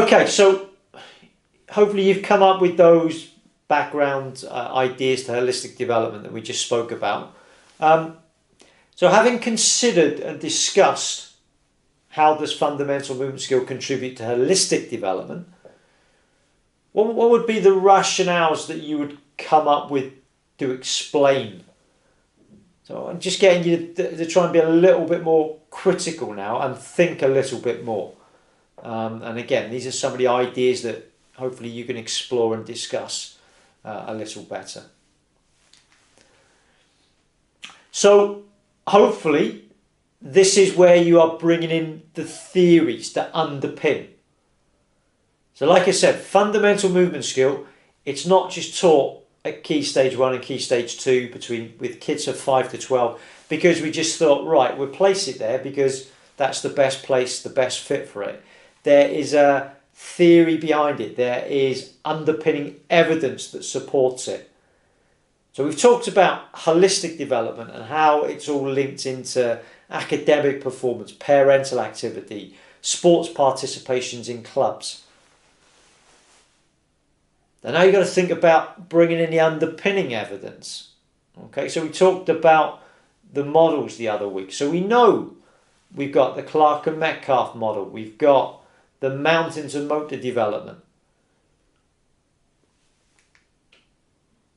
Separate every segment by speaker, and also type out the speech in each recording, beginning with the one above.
Speaker 1: Okay, so hopefully you've come up with those background ideas to holistic development that we just spoke about. So having considered and discussed how does fundamental movement skill contribute to holistic development, what would be the rationales that you would come up with to explain? So I'm just getting you to try and be a little bit more critical now and think a little bit more. And again, these are some of the ideas that hopefully you can explore and discuss a little better. So hopefully this is where you are bringing in the theories that underpin. So like I said, fundamental movement skill, it's not just taught at Key Stage 1 and Key Stage 2 with kids of 5 to 12 because we just thought, right, we'll place it there because that's the best place, the best fit for it. There is a theory behind it. There is underpinning evidence that supports it. So we've talked about holistic development and how it's all linked into academic performance, parental activity, sports participations in clubs. And now you've got to think about bringing in the underpinning evidence. Okay, so we talked about the models the other week. So we know we've got the Clark and Metcalf model. We've got the mountains of motor development.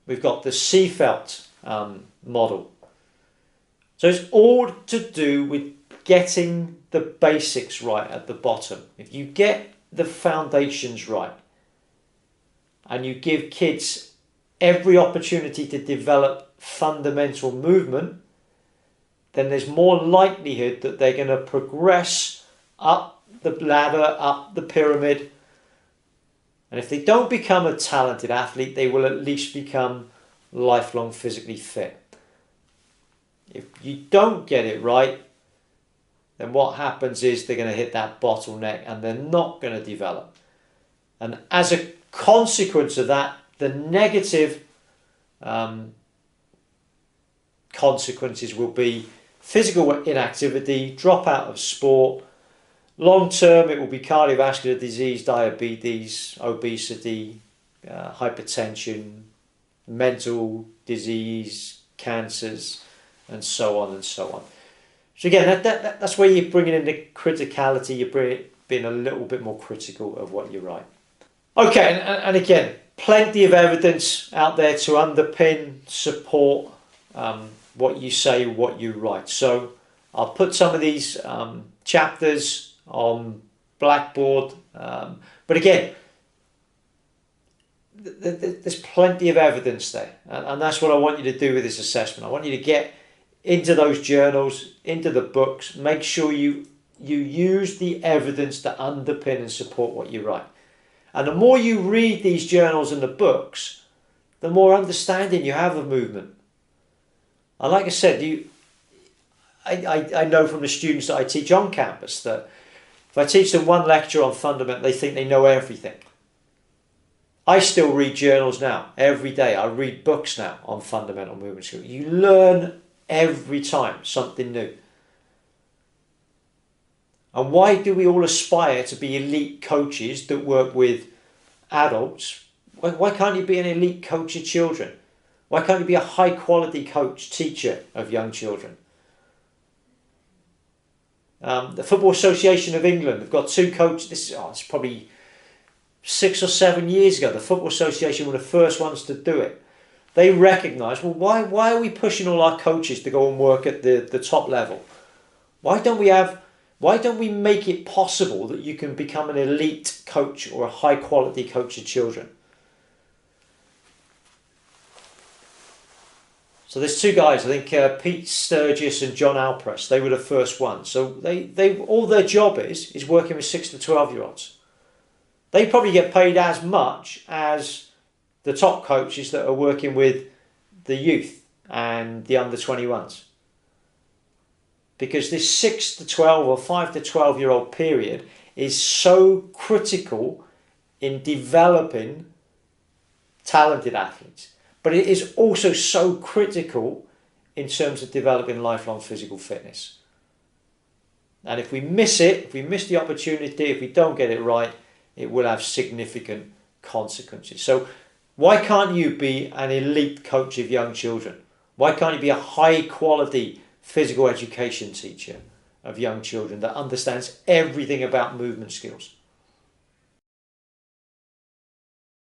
Speaker 1: We've got the Seefeld model. So it's all to do with getting the basics right at the bottom. If you get the foundations right and you give kids every opportunity to develop fundamental movement, then there's more likelihood that they're going to progress up the ladder, up the pyramid. And if they don't become a talented athlete, they will at least become lifelong physically fit. If you don't get it right, then what happens is they're going to hit that bottleneck and they're not going to develop. And as a consequence of that, the negative consequences will be physical inactivity, drop out of sport. Long term, it will be cardiovascular disease, diabetes, obesity, hypertension, mental disease, cancers, and so on and so on. So again, that's where you're bringing in the criticality, you're being a little bit more critical of what you write. Okay, and again, plenty of evidence out there to underpin, support what you say, what you write. So I'll put some of these chapters on Blackboard, but again, there's plenty of evidence there, and that's what I want you to do with this assessment. I want you to get into those journals, into the books, make sure you use the evidence to underpin and support what you write. And the more you read these journals and the books, the more understanding you have of movement. And like I said, I know from the students that I teach on campus that if I teach them one lecture on fundament, they think they know everything. I still read journals now, every day. I read books now on fundamental movement skills. You learn every time something new. And why do we all aspire to be elite coaches that work with adults? Why can't you be an elite coach of children? Why can't you be a high quality coach, teacher of young children? The Football Association of England have got two coaches. It's probably 6 or 7 years ago. The Football Association were the first ones to do it. They recognised, well, why are we pushing all our coaches to go and work at the top level? Why don't we make it possible that you can become an elite coach or a high quality coach of children? So there's two guys, I think Pete Sturgis and John Alpress, they were the first ones. So they all their job is working with 6 to 12 year olds. They probably get paid as much as the top coaches that are working with the youth and the under 21s. Because this 6 to 12 or 5 to 12 year old period is so critical in developing talented athletes. But it is also so critical in terms of developing lifelong physical fitness. And if we miss it, if we miss the opportunity, if we don't get it right, it will have significant consequences. So why can't you be an elite coach of young children? Why can't you be a high quality physical education teacher of young children that understands everything about movement skills?